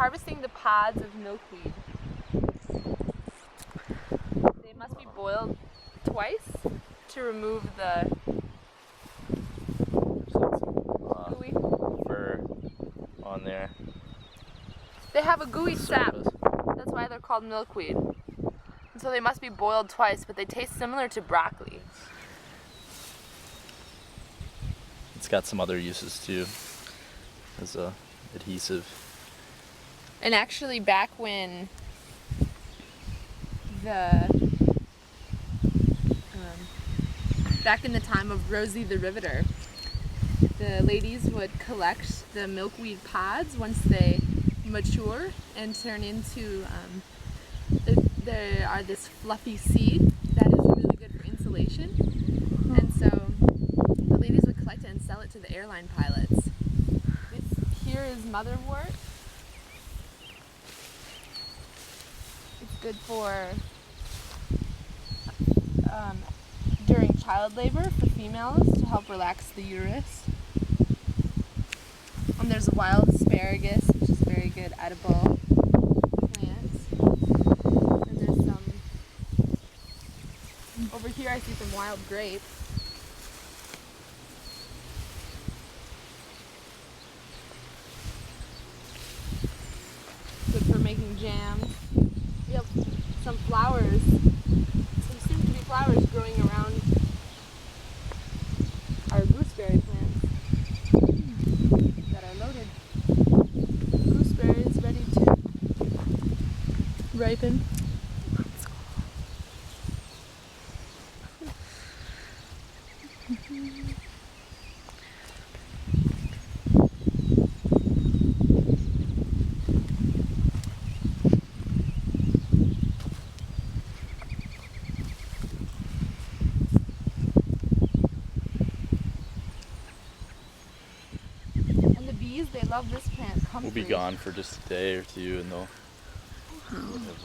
harvesting the pods of milkweed. They must be boiled twice to remove the gooey. Fur on there. They have a gooey sap. That's why they're called milkweed. And so they must be boiled twice, but they taste similar to broccoli. It's got some other uses too, as a adhesive. And actually, back when back in the time of Rosie the Riveter, the ladies would collect the milkweed pods once they mature and turn into there are this fluffy seed that is really good for insulation, and so the ladies would collect it and sell it to the airline pilots. Here is motherwort. It's good for during child labor for females to help relax the uterus. And there's wild asparagus, which is very good edible plant. And there's some over here. I see some wild grapes. Good for making jam. We have some flowers, some soon-to-be flowers growing around our gooseberry plants that are loaded. Gooseberry is ready to ripen. They love this plant. We'll be gone for just a day or two, and they'll have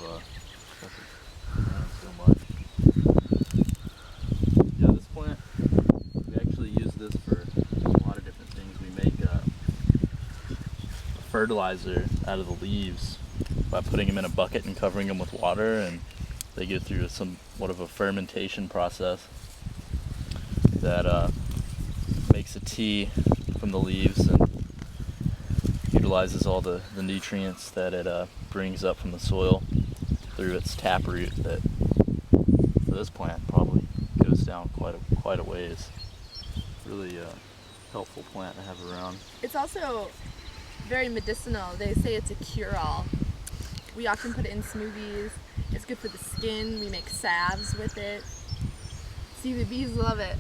so much. Yeah, this plant, we actually use this for a lot of different things. We make fertilizer out of the leaves by putting them in a bucket and covering them with water, and they go through somewhat of a fermentation process that makes a tea from the leaves and utilizes all the nutrients that it brings up from the soil through its taproot that for this plant probably goes down quite a ways. Really helpful plant to have around. It's also very medicinal. They say it's a cure-all. We often put it in smoothies. It's good for the skin. We make salves with it. See, the bees love it.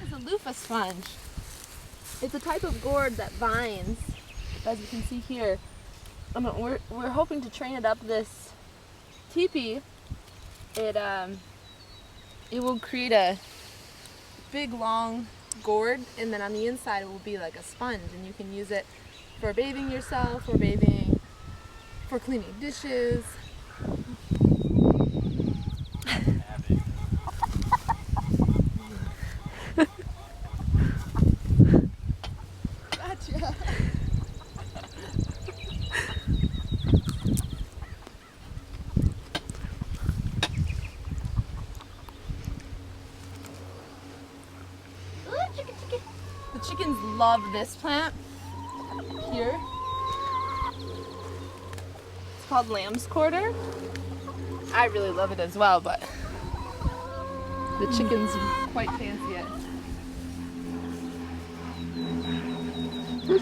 It's a loofah sponge. It's a type of gourd that vines, as you can see here. We're hoping to train it up this teepee. It will create a big long gourd, and then on the inside it will be like a sponge, and you can use it for bathing yourself, for cleaning dishes. The chickens love this plant here. It's called lamb's quarter. I really love it as well, but the chickens quite fancy it. Did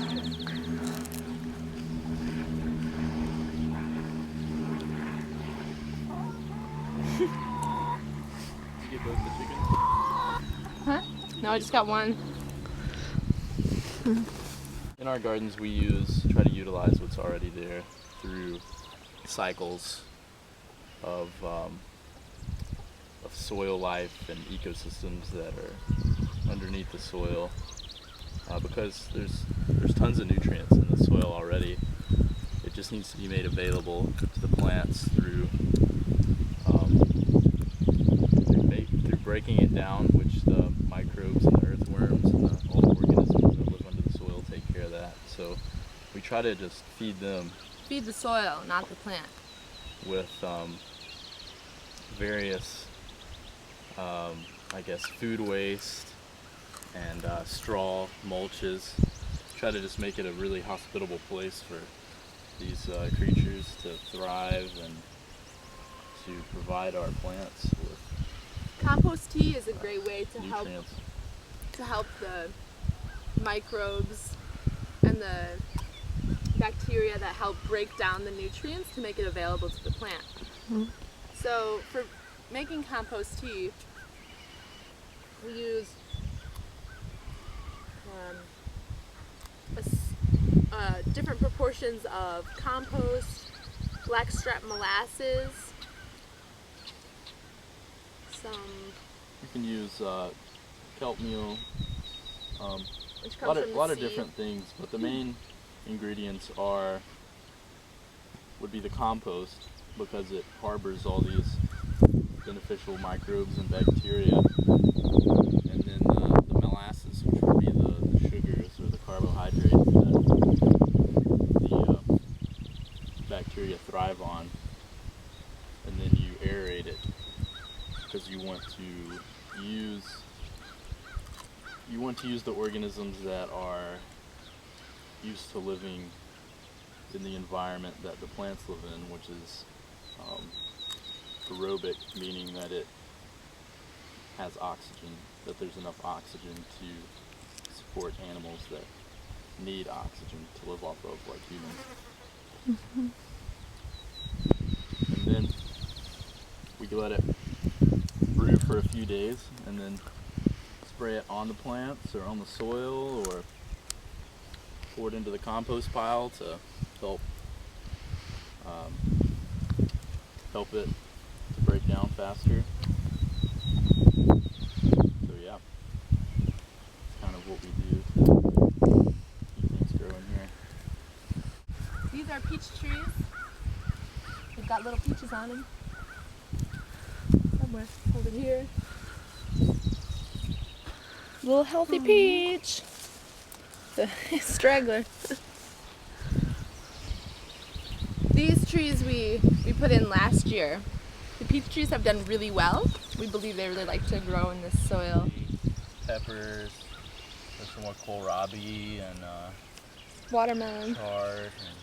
you get both the chickens? Huh? No, I just got one. In our gardens, we try to utilize what's already there through cycles of soil life and ecosystems that are underneath the soil, because there's tons of nutrients in the soil already. It just needs to be made available to the plants through breaking it down, which the microbes and the earthworms and all the organisms that live under the soil take care of that. So we try to just feed them Feed the soil, not the plant. with various, I guess, food waste and straw mulches. Try to just make it a really hospitable place for these creatures to thrive and to provide our plants with Compost tea is a great way to nutrients. help the microbes and the bacteria that help break down the nutrients to make it available to the plant. Mm-hmm. So for making compost tea, we use different proportions of compost, blackstrap molasses, You can use kelp meal, which a comes from lot the of seed. different things, but the main ingredients would be the compost, because it harbors all these beneficial microbes and bacteria, and then the molasses, which would be the sugars or the carbohydrates that the bacteria thrive on, and then you aerate it because you want to use the organisms that are used to living in the environment that the plants live in, which is aerobic, meaning that it has oxygen, that there's enough oxygen to support animals that need oxygen to live off of, like humans. And then we can let it brew for a few days and then spray it on the plants or on the soil, or pour it into the compost pile to help it to break down faster. So yeah, it's kind of what we do to keep things growing here. These are peach trees. They've got little peaches on them. Somewhere over here. Little healthy peach. The straggler. These trees we put in last year. The peach trees have done really well. We believe they really like to grow in this soil. Peppers, there's some more kohlrabi and Watermelon. chard, and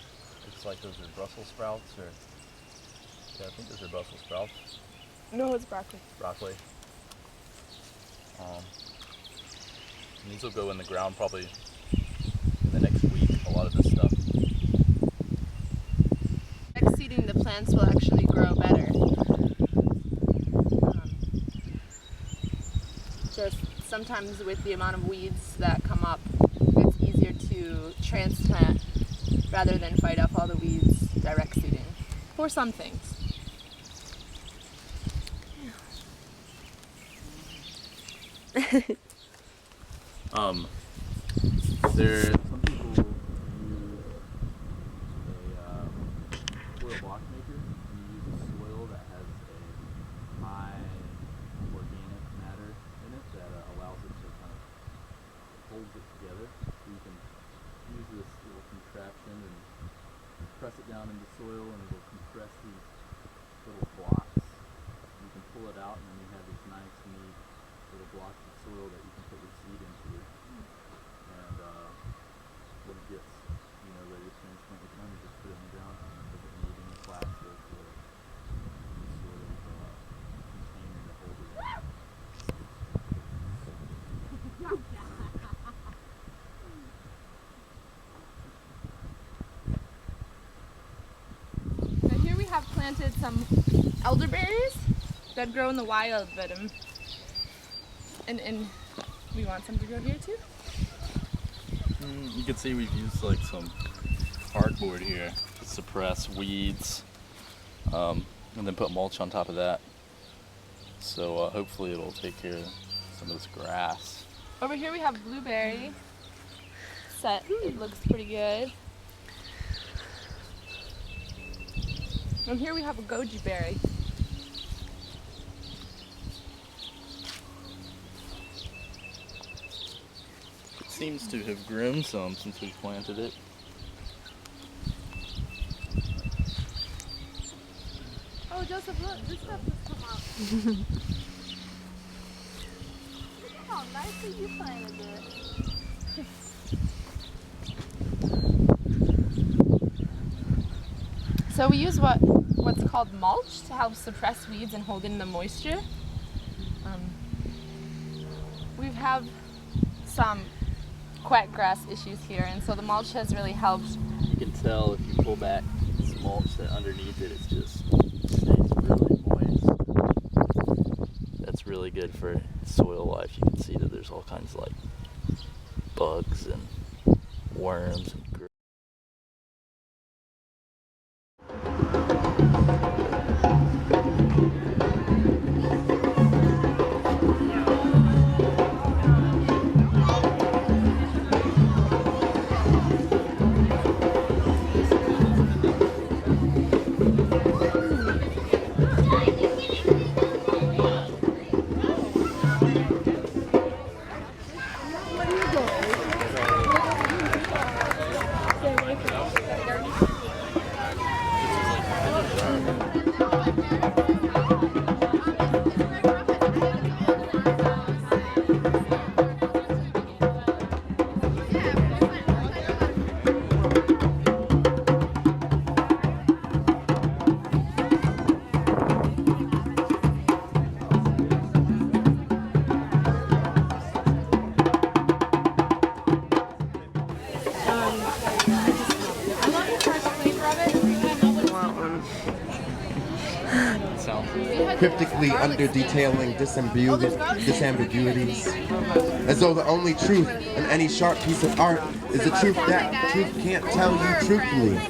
looks like those are Brussels sprouts, or yeah, I think those are Brussels sprouts. No, it's broccoli. Broccoli. And these will go in the ground probably in the next week, a lot of this stuff. Seeding the plants will actually grow better. Just sometimes with the amount of weeds that come up, it's easier to transplant rather than fight off all the weeds direct seeding. For some things. Some people use a soil block maker, and you use a soil that has a high organic matter in it that allows it to kind of holds it together. So you can use this little contraption and press it down into soil, and it'll compress these little blocks. You can pull it out, and then you have these nice, neat little blocks of soil that you can put your seed into. And when it gets, ready to transplant your plant, you just put it in the ground. It doesn't need any plastic or any sort of container to hold it in. Now here we have planted some elderberries that grow in the wild, but and we want some to grow here too. You can see we've used like some cardboard here to suppress weeds, and then put mulch on top of that. So hopefully it'll take care of some of this grass. Over here we have blueberry set. It looks pretty good. And here we have a goji berry. It seems to have grown some since we planted it. Oh, Joseph, look, this stuff has come up. Look how nicely you planted it. So we use what's called mulch to help suppress weeds and hold in the moisture. We have some quackgrass issues here, and so the mulch has really helped. You can tell if you pull back this mulch that underneath it, it's just stays really moist. That's really good for soil life. You can see that there's all kinds of like bugs and worms and cryptically under-detailing disambiguities, as though the only truth in any sharp piece of art is the truth that truth can't tell you truthfully,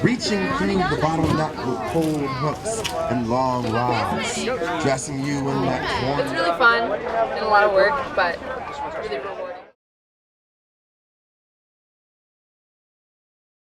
reaching through the bottleneck with cold hooks and long rods, dressing you in that corner. It's really fun and a lot of work, but really rewarding.